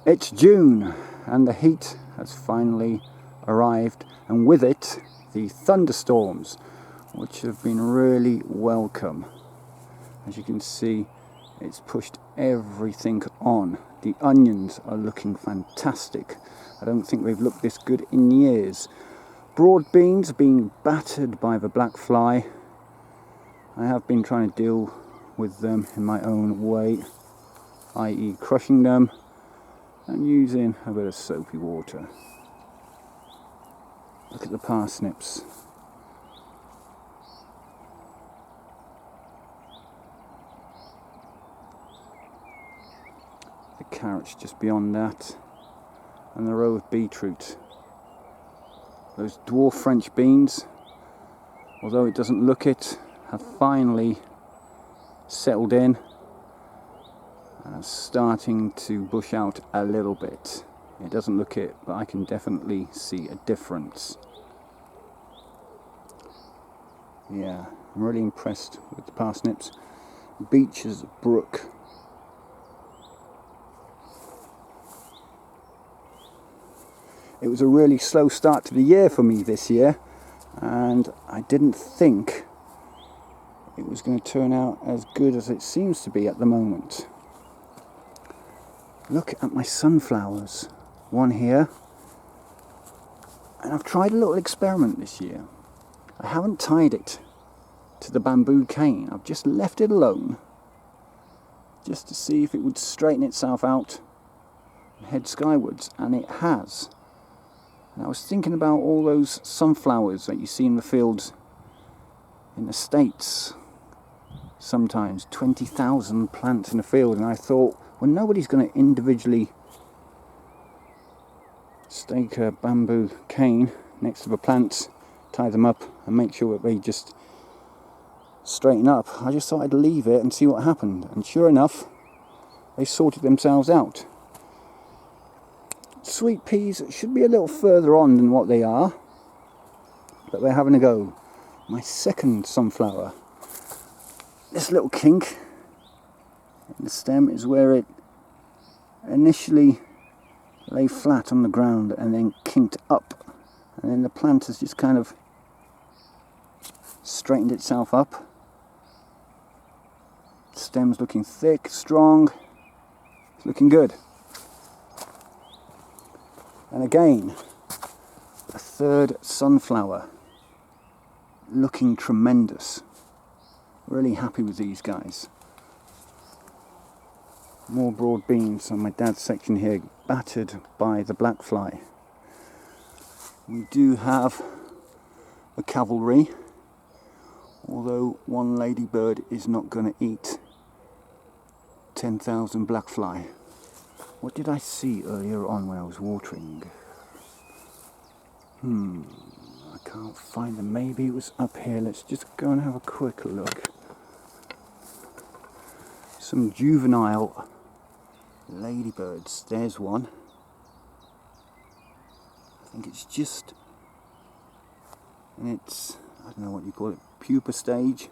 It's June and the heat has finally arrived, and with it the thunderstorms, which have been really welcome. As you can see, it's pushed everything on. The onions are looking fantastic. I don't think they've looked this good in years. Broad beans are being battered by the black fly. I have been trying to deal with them in my own way, i.e. crushing them and using a bit of soapy water. Look at the parsnips. The carrots just beyond that, and the row of beetroot. Those dwarf French beans, although it doesn't look it, have finally settled in and are starting to bush out a little bit. It doesn't look it, but I can definitely see a difference. Yeah, I'm really impressed with the parsnips. Beecher's Brook. It was a really slow start to the year for me this year, and I didn't think it was going to turn out as good as it seems to be at the moment. Look at my sunflowers. One here. And I've tried a little experiment this year. I haven't tied it to the bamboo cane. I've just left it alone, just to see if it would straighten itself out and head skywards, and it has. And I was thinking about all those sunflowers that you see in the fields in the States. Sometimes 20,000 plants in a field, and I thought, well, nobody's going to individually stake a bamboo cane next to the plants, tie them up and make sure that they just straighten up. I just thought I'd leave it and see what happened, and sure enough, they sorted themselves out. Sweet peas should be a little further on than what they are, but they're having a go. My second sunflower, this little kink in the stem is where it initially lay flat on the ground and then kinked up, and then the plant has just kind of straightened itself up. The stem's looking thick, strong, it's looking good. And again, a third sunflower, looking tremendous. Really happy with these guys. More broad beans on my dad's section here, battered by the black fly. We do have a cavalry, although one ladybird is not going to eat 10,000 black fly. What did I see earlier on when I was watering? I can't find them. Maybe it was up here. Let's just go and have a quick look. Some juvenile ladybirds. There's one. I think it's just in its, I don't know what you call it, pupa stage,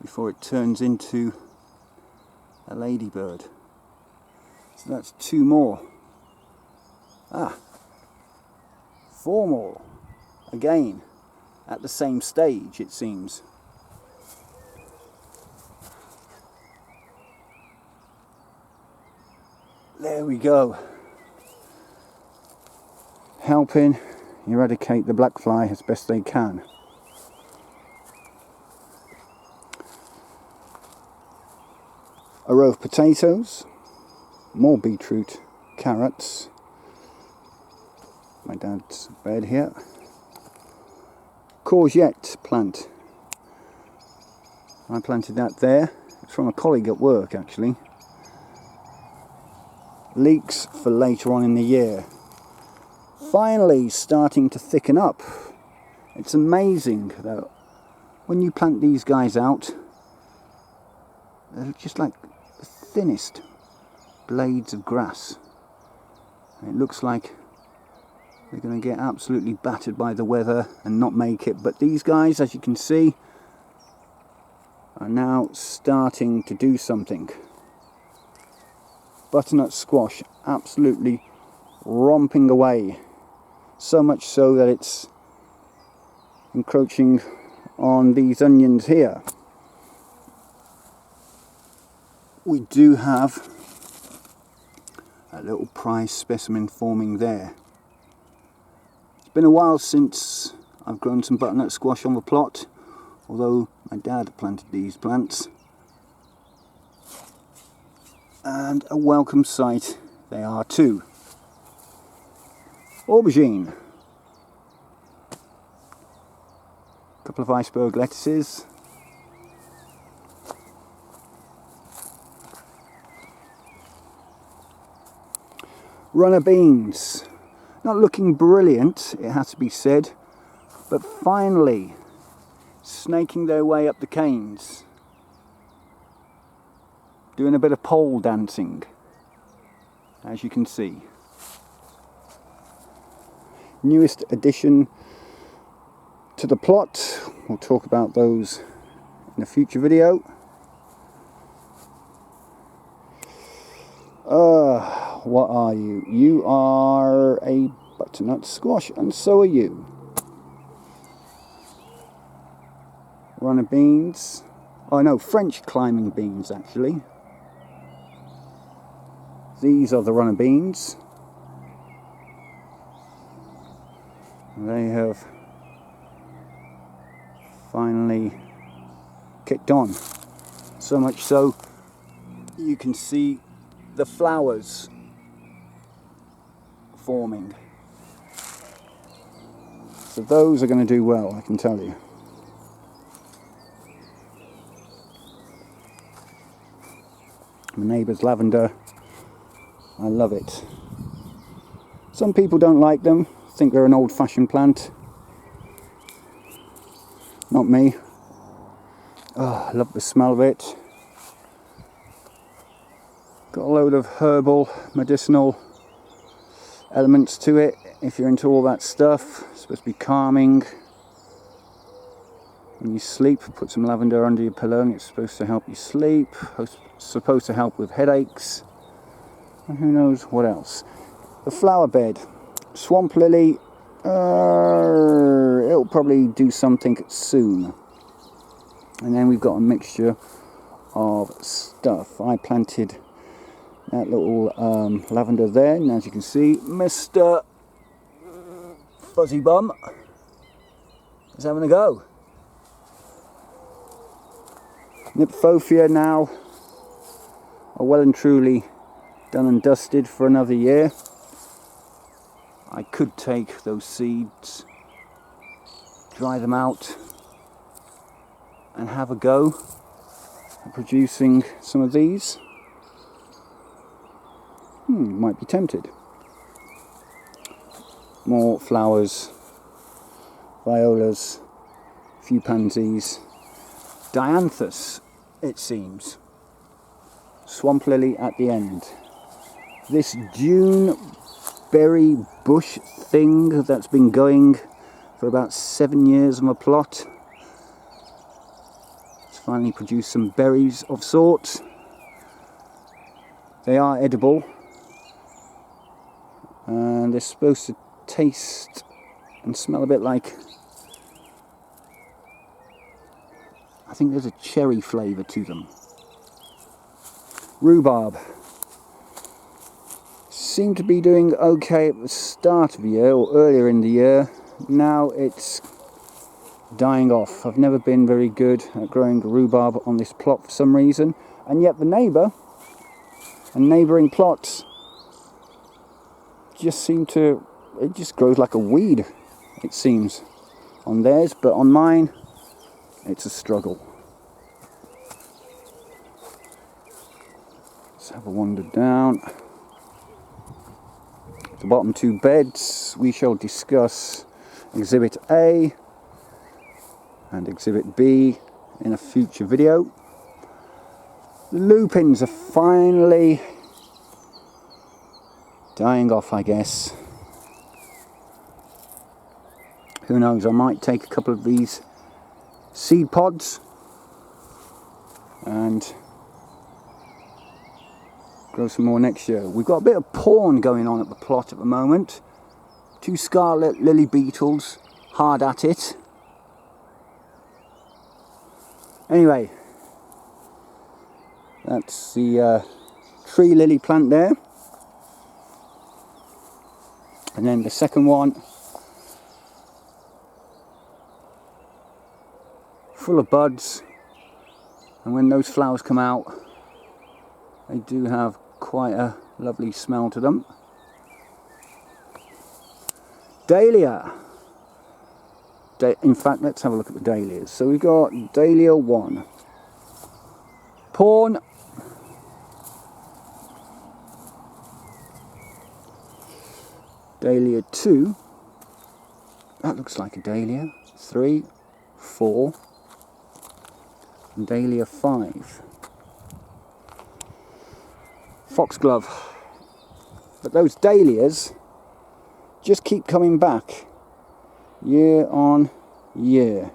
before it turns into a ladybird. So that's two more. Four more. Again, at the same stage, it seems. There we go. Helping eradicate the black fly as best they can. A row of potatoes. More beetroot, carrots. My dad's bed here. Courgette plant. I planted that there. It's from a colleague at work, actually. Leeks for later on in the year. Finally starting to thicken up. It's amazing though. When you plant these guys out, they're just like the thinnest blades of grass. And it looks like they're going to get absolutely battered by the weather and not make it. But these guys, as you can see, are now starting to do something. butternut squash absolutely romping away, so much so that it's encroaching on these onions here. We do have a little prize specimen forming there. It's been a while since I've grown some butternut squash on the plot, although my dad planted these plants, and a welcome sight they are too. Aubergine, a couple of iceberg lettuces, runner beans, not looking brilliant, it has to be said, but finally snaking their way up the canes, doing a bit of pole dancing, as you can see. Newest addition to the plot, we'll talk about those in a future video. What are you? You are a butternut squash, and so are you. Runner beans. Oh no, French climbing beans actually. These are the runner beans. They have finally kicked on. So much so you can see the flowers forming. So those are going to do well, I can tell you. My neighbour's lavender, I love it. Some people don't like them, think they're an old-fashioned plant. Not me. Oh, I love the smell of it. Got a load of herbal, medicinal elements to it. If you're into all that stuff, it's supposed to be calming. When you sleep, put some lavender under your pillow and it's supposed to help you sleep. It's supposed to help with headaches. And who knows what else. The flower bed. Swamp lily. It'll probably do something soon. And then we've got a mixture of stuff. I planted that little lavender there, and as you can see, Mr. Fuzzy Bum is having a go. Nymphophia now are well and truly done and dusted for another year. I could take those seeds, dry them out, and have a go at producing some of these. Might be tempted. More flowers, violas, a few pansies, dianthus, it seems. Swamp lily at the end. This June berry bush thing that's been going for about 7 years on a plot. It's finally produced some berries of sorts. They are edible. And they're supposed to taste and smell a bit like, I think there's a cherry flavour to them. Rhubarb seemed to be doing okay at the start of the year or earlier in the year. Now it's dying off. I've never been very good at growing rhubarb on this plot for some reason, and yet the neighbour and neighbouring plots just seem to, it just grows like a weed, it seems, on theirs, but on mine it's a struggle. Let's have a wander down. The bottom two beds we shall discuss Exhibit A and Exhibit B in a future video. The lupins are finally dying off, I guess. Who knows, I might take a couple of these seed pods and grow some more next year. We've got a bit of pawn going on at the plot at the moment. 2 scarlet lily beetles hard at it. Anyway, that's the tree lily plant there. And then the second one, full of buds, and when those flowers come out, they do have quite a lovely smell to them. Dahlia. In fact, let's have a look at the dahlias. So we've got Dahlia 1, pawn, Dahlia 2, that looks like a dahlia, 3, 4, and Dahlia 5. Foxglove. But those dahlias just keep coming back year on year.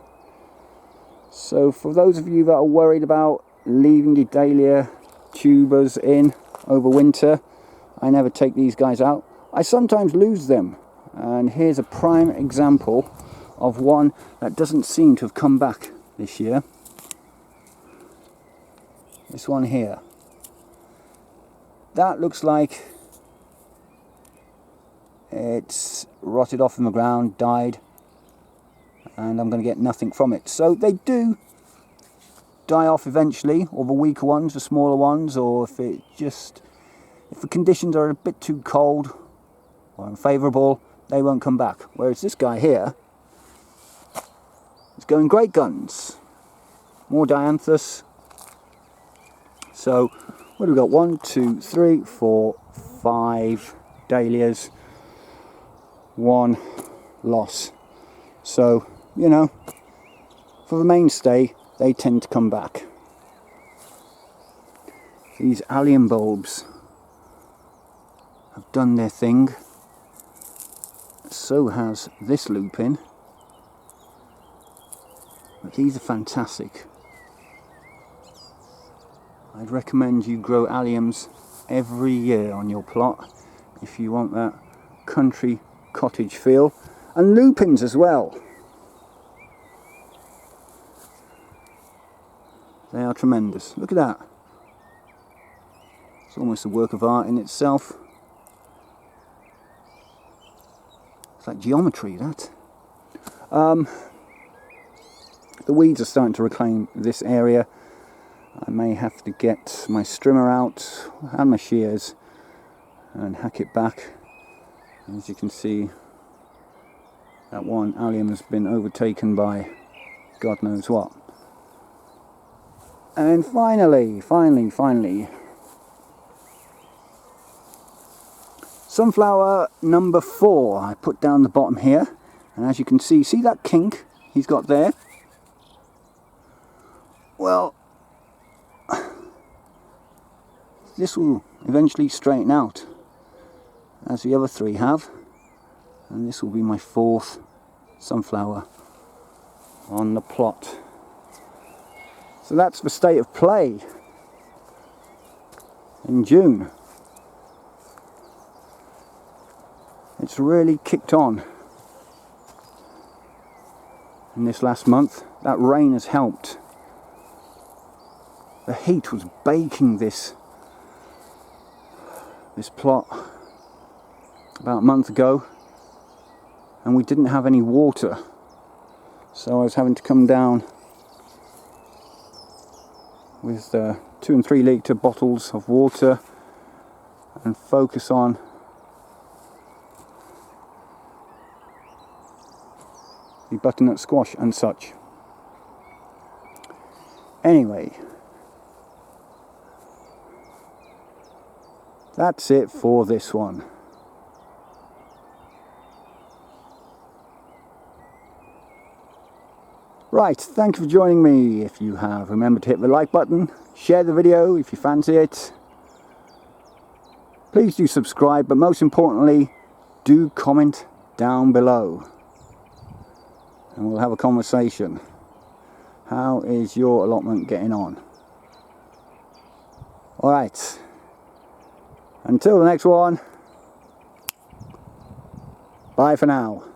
So for those of you that are worried about leaving the dahlia tubers in over winter, I never take these guys out. I sometimes lose them, and here's a prime example of one that doesn't seem to have come back this year. This one here. That looks like it's rotted off in the ground, died, and I'm going to get nothing from it. So they do die off eventually, or the weaker ones, the smaller ones, or if the conditions are a bit too cold or unfavourable, they won't come back. Whereas this guy here is going great guns. More dianthus. So what have we got? 1, 2, 3, 4, 5 dahlias. 1 loss. So, you know, for the mainstay, they tend to come back. These allium bulbs have done their thing. So has this lupin. But these are fantastic. I'd recommend you grow alliums every year on your plot if you want that country cottage feel. And lupins as well. They are tremendous. Look at that. It's almost a work of art in itself. It's like geometry, that. The weeds are starting to reclaim this area. I may have to get my strimmer out and my shears and hack it back. As you can see, that one allium has been overtaken by God knows what. And finally, sunflower number 4. I put down the bottom here, and as you can see that kink he's got there? Well, this will eventually straighten out, as the other 3 have, and this will be my 4th sunflower on the plot. So that's the state of play in June. It's really kicked on in this last month. That rain has helped. The heat was baking this plot about a month ago, and we didn't have any water, so I was having to come down with 2 and 3 litre bottles of water and focus on the butternut squash and such. Anyway, that's it for this one. Right, thank you for joining me. If you have, remember to hit the like button, share the video if you fancy it. Please do subscribe, but most importantly, do comment down below. And we'll have a conversation. How is your allotment getting on? Alright, Until the next one, bye for now.